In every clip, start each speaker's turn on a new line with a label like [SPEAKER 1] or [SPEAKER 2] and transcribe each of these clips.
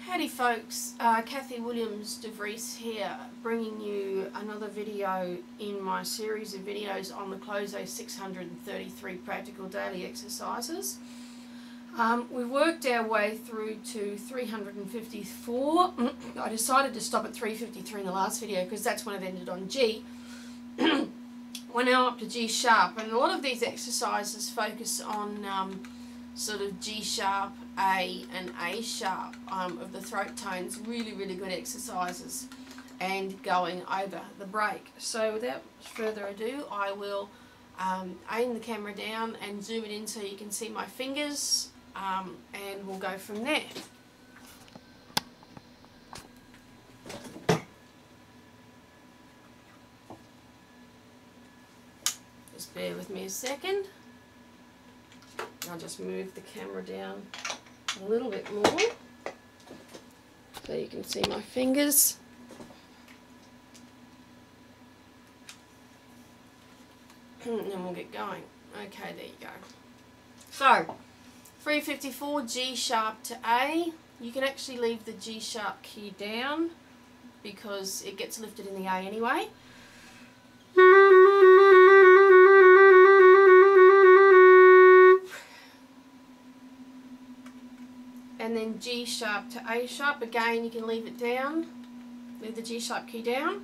[SPEAKER 1] Howdy folks, Kathy Williams-Devries here, bringing you another video in my series of videos on the Klose 633 practical daily exercises. We've worked our way through to 354. I decided to stop at 353 in the last video because that's when it ended on G. We're now up to G sharp, and a lot of these exercises focus on sort of G sharp, A and A sharp of the throat tones. Really good exercises, and going over the break. So without further ado, I will aim the camera down and zoom it in so you can see my fingers, and we'll go from there. Just bear with me a second. I'll just move the camera down a little bit more so you can see my fingers. And then we'll get going. Okay, there you go. So, 354, G sharp to A. You can actually leave the G sharp key down because it gets lifted in the A anyway. And then G sharp to A sharp. Again, you can leave it down. Leave the G sharp key down.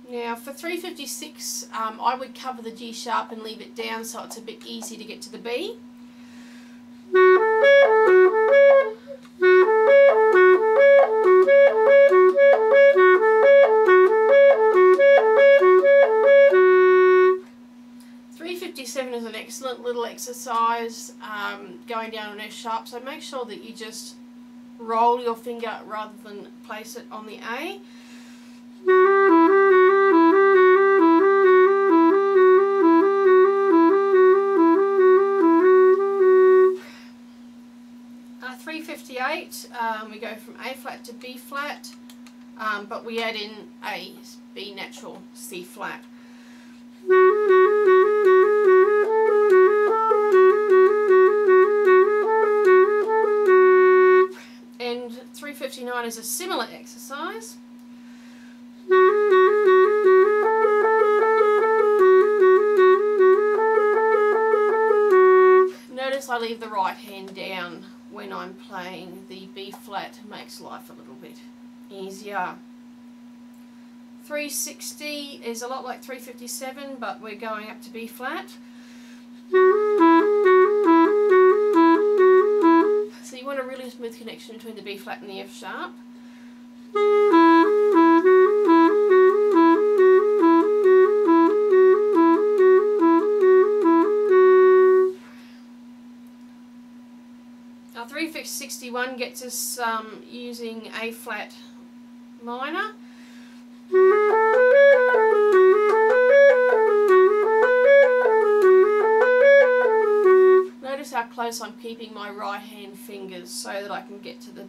[SPEAKER 1] Now for 356, I would cover the G sharp and leave it down so it's a bit easy to get to the B. Is an excellent little exercise going down on F sharp, so make sure that you just roll your finger rather than place it on the A. 358, we go from A flat to B flat, but we add in A, B natural, C flat. And 359 is a similar exercise. Notice I leave the right hand down when I'm playing the B flat. It makes life a little bit easier. 360 is a lot like 357, but we're going up to B flat. So you want a really smooth connection between the B flat and the F sharp. Now 361 gets us using A flat minor. Notice how close I'm keeping my right hand fingers so that I can get to the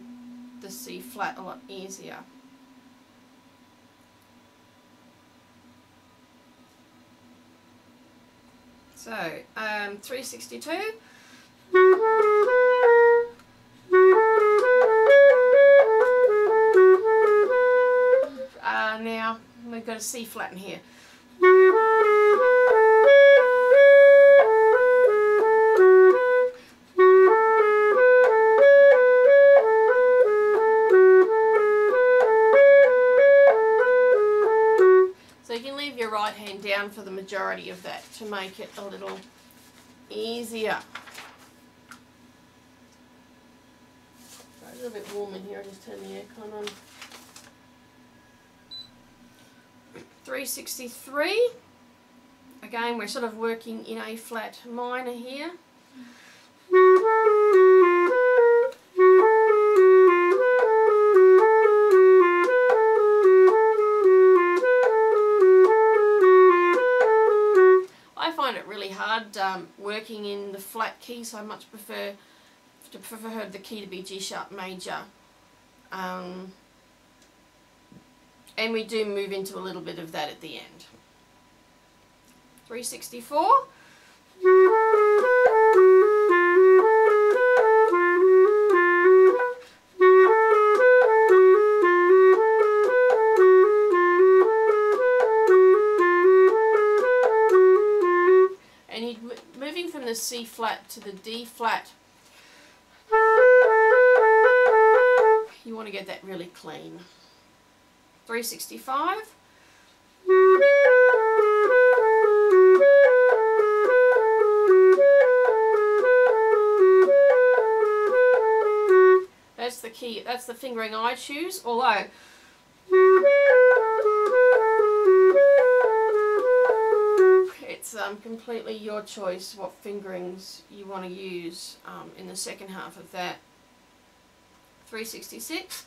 [SPEAKER 1] C flat a lot easier. So 362. Now we've got a C flat in here. So you can leave your right hand down for the majority of that to make it a little easier. It's a little bit warm in here, I just turned the aircon on. 363, again we're sort of working in A flat minor here. I find it really hard working in the flat key, so I much prefer the key to be G sharp major. And we do move into a little bit of that at the end. 364. moving from the C flat to the D flat, you want to get that really clean. 365. That's the key, that's the fingering I choose, although it's completely your choice what fingerings you want to use in the second half of that. 366.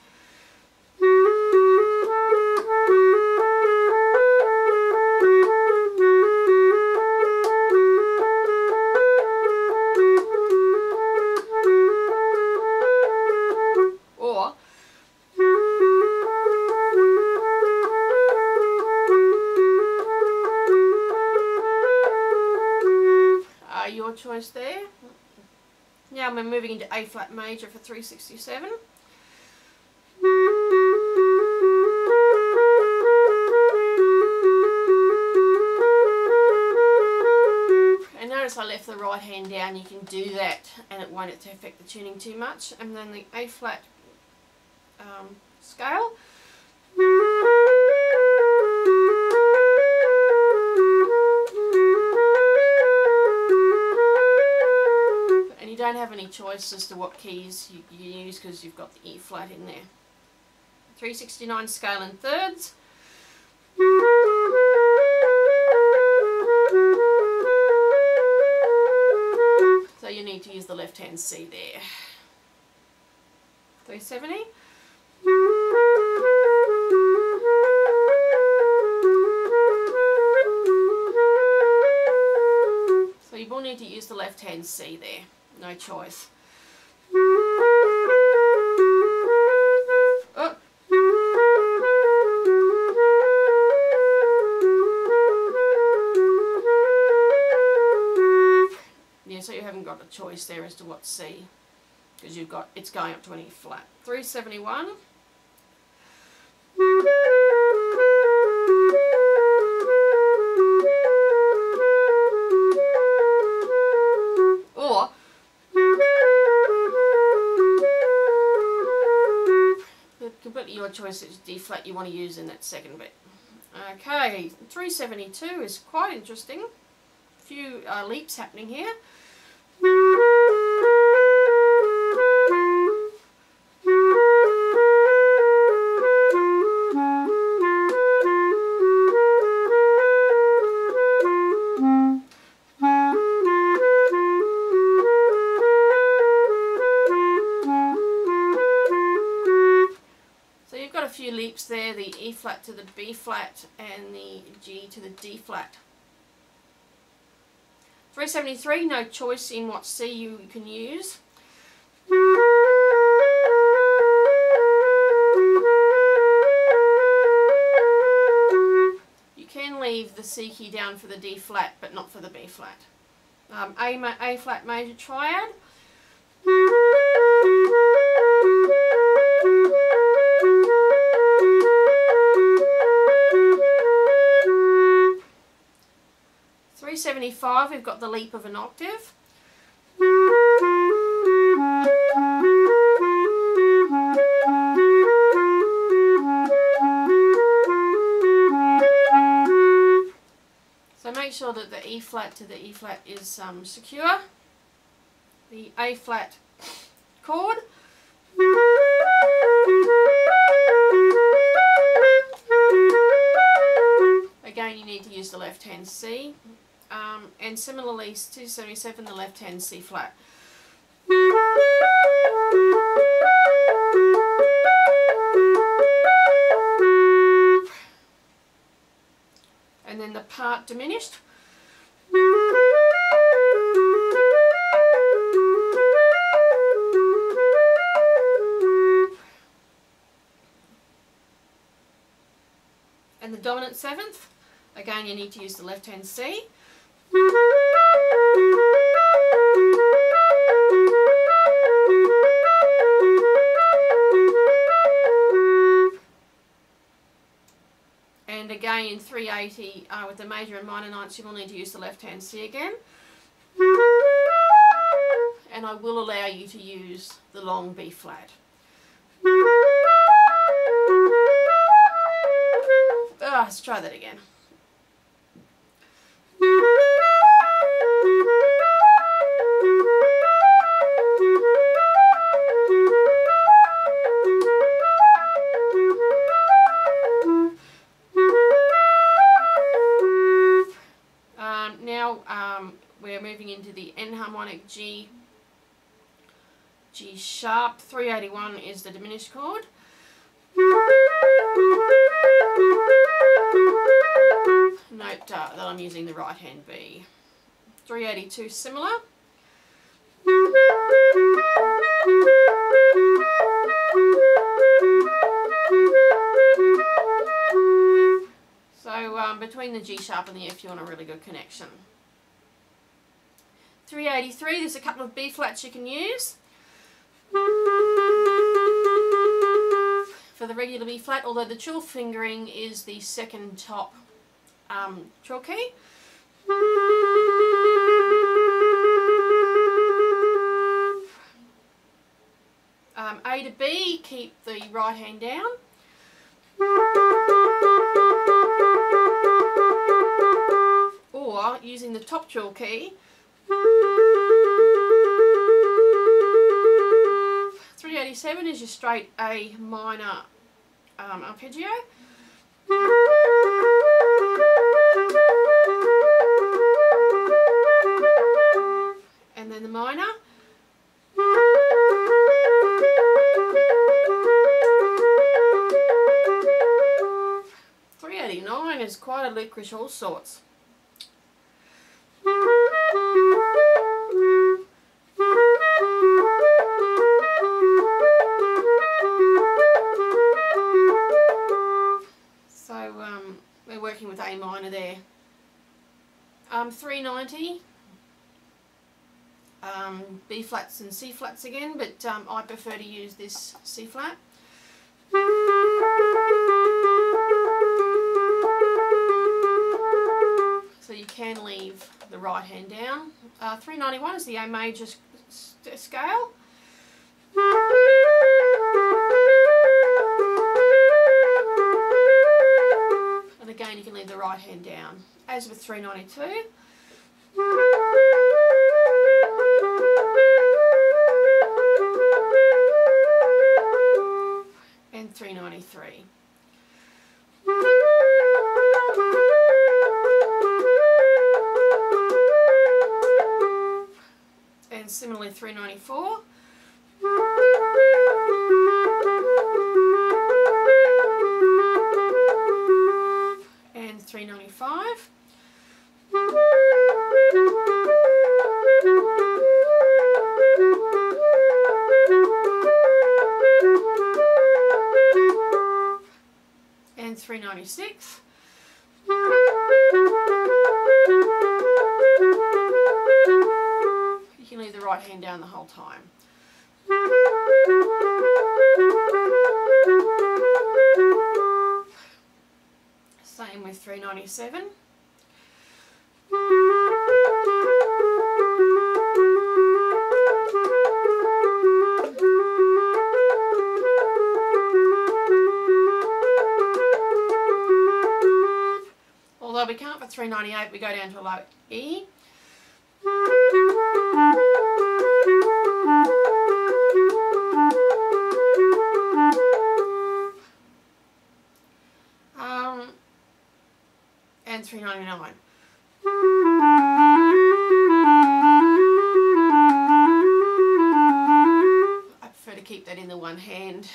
[SPEAKER 1] Or your choice there. Now we're moving into A flat major for 367. And notice I left the right hand down. You can do that and it won't affect the tuning too much. And then the A flat scale. And you don't have any choice as to what keys you use because you've got the E flat in there. 369 scale in thirds. So you need to use the left hand C there. 370. So you will need to use the left hand C there, no choice. Oh. Yeah, so you haven't got a choice there as to what C, because you've got, it's going up to an E flat. 371. Or completely your choice, it's D flat you want to use in that second bit. Okay, 372 is quite interesting. A few leaps happening here. Leaps there, the E flat to the B flat and the G to the D flat. 373, no choice in what C you can use. You can leave the C key down for the D flat but not for the B flat. A flat major triad. .75, we've got the leap of an octave. So make sure that the E flat to the E flat is secure. The A flat chord. Again, you need to use the left hand C. And similarly, 277, the left hand C flat. And then the part diminished. And the dominant seventh, again you need to use the left hand C. And again in 380 with the major and minor ninths you will need to use the left hand C again. and I will allow you to use the long B flat. Let's try that again. We're moving into the enharmonic G sharp. 381 is the diminished chord. Note that I'm using the right hand B. 382 similar. So between the G sharp and the F you want a really good connection. 383, there's a couple of B flats you can use. For the regular B flat, although the trill fingering is the second top trill key. A to B, keep the right hand down. Or using the top trill key, 387 is your straight A minor arpeggio. And then the minor. .389 is quite a licorice all sorts. We're working with A minor there. 390, B flats and C flats again, but I prefer to use this C flat. So you can leave the right hand down. 391 is the A major scale. And again you can leave the right hand down, as with 392. And 393. And similarly 394. And 395. And 396. You can leave the right hand down the whole time. Same with 397. Although we can't for 398, we go down to a low E. And 399. I prefer to keep that in the one hand.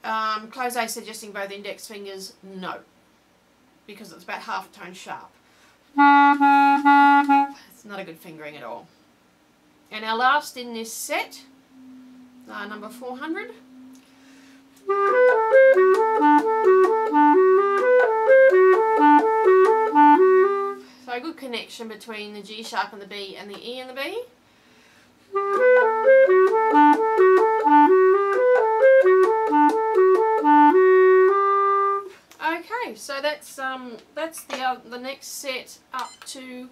[SPEAKER 1] Klose suggesting both index fingers, no, because it's about half a tone sharp. It's not a good fingering at all. And our last in this set, number 400. So a good connection between the G sharp and the B and the E and the B. Okay, so that's the next set up to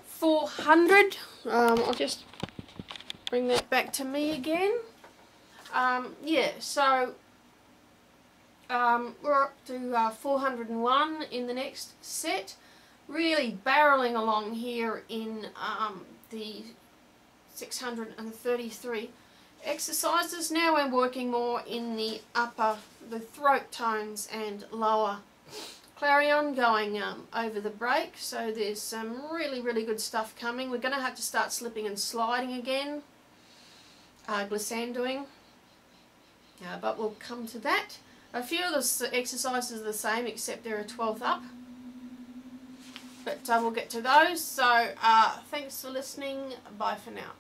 [SPEAKER 1] 400. I'll just bring that back to me again. Yeah, so we're up to 401 in the next set. Really barreling along here in the 633 exercises. Now we're working more in the throat tones and lower clarion, going over the break. So there's some really good stuff coming. We're going to have to start slipping and sliding again, glissandoing, but we'll come to that. A few of the exercises are the same except they're a 12th up, but we'll get to those. So thanks for listening. Bye for now.